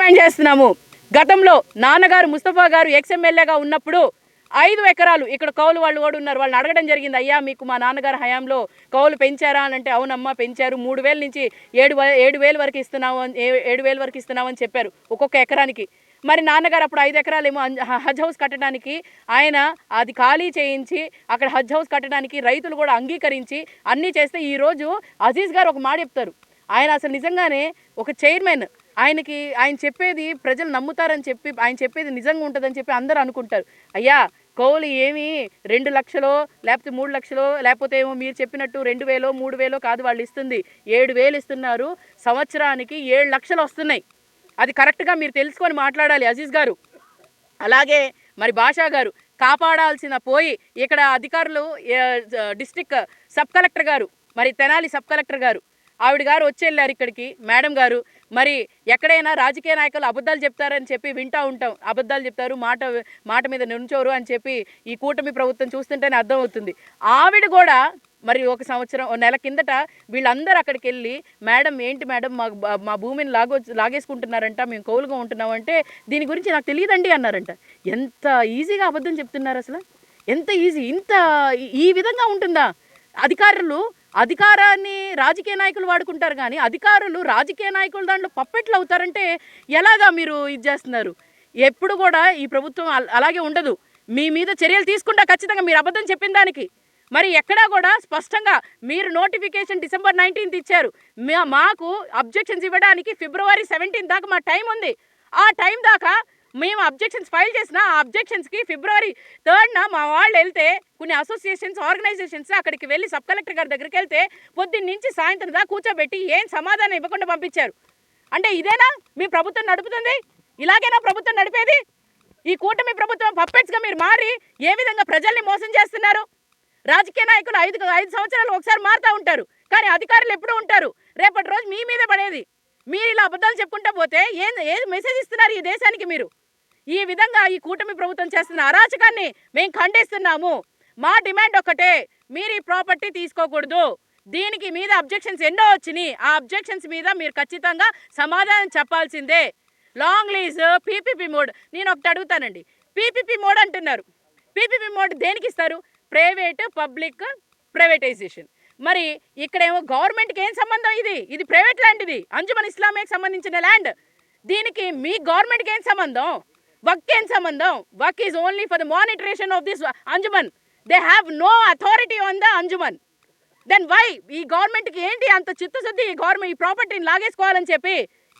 Demand చేస్తున్నాము. గతంలో నాన్నగారు ముస్తఫా గారు ఎక్స్ఎమ్మెల్యేగా ఉన్నప్పుడు 5 ఎకరాలు ఇక్కడ కౌలు వాళ్ళు కూడా ఉన్నారు. వాళ్ళని అడగడం జరిగింది, అయ్యా మీకు మా నాన్నగారు హయాంలో కౌలు పెంచారా అని అంటే అవునమ్మా పెంచారు, 3,000 నుంచి 7,000 వరకు ఇస్తున్నాము 7,000 వరకు ఇస్తున్నామని చెప్పారు ఒక్కొక్క ఎకరానికి. మరి నాన్నగారు అప్పుడు 5 ఎకరాలేమో హజ్ హౌస్ కట్టడానికి ఆయన అది ఖాళీ చేయించి అక్కడ హజ్ హౌస్ కట్టడానికి రైతులు కూడా అంగీకరించి అన్నీ చేస్తే ఈరోజు అజీజ్ గారు ఒక మాట చెప్తారు, ఆయన అసలు నిజంగానే ఒక చైర్మన్, ఆయన చెప్పేది ప్రజలు నమ్ముతారని చెప్పి ఆయన చెప్పేది నిజంగా ఉంటుందని చెప్పి అందరూ అనుకుంటారు. అయ్యా కౌలు ఏమి 2 లక్షలో లేకపోతే 3 లక్షలో లేకపోతే ఏమో మీరు చెప్పినట్టు 2,000 3,000 కాదు వాళ్ళు ఇస్తుంది, 7,000 ఇస్తున్నారు. సంవత్సరానికి 7 లక్షలు వస్తున్నాయి. అది కరెక్ట్గా మీరు తెలుసుకొని మాట్లాడాలి అజీజ్ గారు. అలాగే మరి బాషా గారు కాపాడాల్సిన పోయి ఇక్కడ అధికారులు డిస్ట్రిక్ట్ సబ్ కలెక్టర్ గారు మరి తెనాలి సబ్ కలెక్టర్ గారు ఆవిడ గారు వచ్చి వెళ్ళారు ఇక్కడికి, మేడం గారు. మరి ఎక్కడైనా రాజకీయ నాయకులు అబద్ధాలు చెప్తారని చెప్పి వింటూ ఉంటాం, అబద్ధాలు చెప్తారు, మాట మీద నుంచోరు అని చెప్పి ఈ కూటమి ప్రభుత్వం చూస్తుంటేనే అర్థమవుతుంది. ఆవిడ కూడా మరి ఒక నెల కిందట వీళ్ళందరూ అక్కడికి వెళ్ళి, మేడం ఏంటి మేడం మా భూమిని లాగేసుకుంటున్నారంట, మేము కౌలుగా ఉంటున్నామంటే దీని గురించి నాకు తెలియదండి అన్నారంట. ఎంత ఈజీగా అబద్ధం చెప్తున్నారు అసలు, ఎంత ఈజీ, ఈ విధంగా ఉంటుందా? అధికారాన్ని రాజకీయ నాయకులు వాడుకుంటారు కానీ అధికారులు రాజకీయ నాయకులు దాంట్లో పప్పెట్లు అవుతారంటే ఎలాగా మీరు ఇది చేస్తున్నారు? ఎప్పుడు కూడా ఈ ప్రభుత్వం అలాగే ఉండదు. మీ మీద చర్యలు తీసుకుంటా ఖచ్చితంగా మీరు అబద్ధం చెప్పిన దానికి. మరి ఎక్కడా కూడా స్పష్టంగా మీరు నోటిఫికేషన్ December 19th ఇచ్చారు, మాకు అబ్జెక్షన్స్ ఇవ్వడానికి February 17 దాకా మా టైం ఉంది. ఆ టైం దాకా మేము అబ్జెక్షన్స్ ఫైల్ చేసిన ఆ అబ్జెక్షన్స్కి February 3rd మా వాళ్ళు వెళ్తే కొన్ని అసోసియేషన్స్ ఆర్గనైజేషన్స్ అక్కడికి వెళ్ళి సబ్ కలెక్టర్ గారి దగ్గరికి వెళ్తే పొద్దున్న నుంచి సాయంత్రం దాకా కూర్చోబెట్టి ఏం సమాధానం ఇవ్వకుండా పంపించారు. అంటే ఇదేనా మీ ప్రభుత్వం నడుపుతుంది? ఇలాగేనా ప్రభుత్వం నడిపేది? ఈ కూటమి ప్రభుత్వం పప్పెట్స్గా మీరు మారి ఏ విధంగా ప్రజల్ని మోసం చేస్తున్నారు? రాజకీయ నాయకులు 5 సంవత్సరాలు ఒకసారి మారుతూ ఉంటారు కానీ అధికారులు ఎప్పుడూ ఉంటారు. రేపటి రోజు మీ మీదే పడేది. మీరు ఇలా అబద్ధాలు చెప్పుకుంటూ పోతే ఏది మెసేజ్ ఇస్తున్నారు ఈ దేశానికి మీరు? ఈ విధంగా ఈ కూటమి ప్రభుత్వం చేస్తున్న అరాచకాన్ని మేము ఖండిస్తున్నాము. మా డిమాండ్ ఒక్కటే, మీరు ఈ ప్రాపర్టీ తీసుకోకూడదు. దీనికి మీద అబ్జెక్షన్స్ ఎన్నో వచ్చినాయి, ఆ అబ్జెక్షన్స్ మీద మీరు ఖచ్చితంగా సమాధానం చెప్పాల్సిందే. లాంగ్ లీజ్ పీపీపీ మోడ్, నేను ఒకటి అడుగుతానండి, పీపీపీ మోడ్ అంటున్నారు, పీపీపీ మోడ్ దేనికి ఇస్తారు? Private public privatization. మరి ఇక్కడేమో గవర్నమెంట్కి ఏం సంబంధం? ఇది ప్రైవేట్ ల్యాండ్, ఇది అంజుమన్ ఇస్లామియాకి సంబంధించిన ల్యాండ్. దీనికి మీ గవర్నమెంట్కి ఏం సంబంధం? వక్ ఏం సంబంధం? Waqf is only for the monitoration of this Anjuman. They have no authority on the Anjuman. Then why ఈ గవర్నమెంట్కి ఏంటి అంత చిత్తశుద్ధి ఈ ప్రాపర్టీని లాగేసుకోవాలని చెప్పి?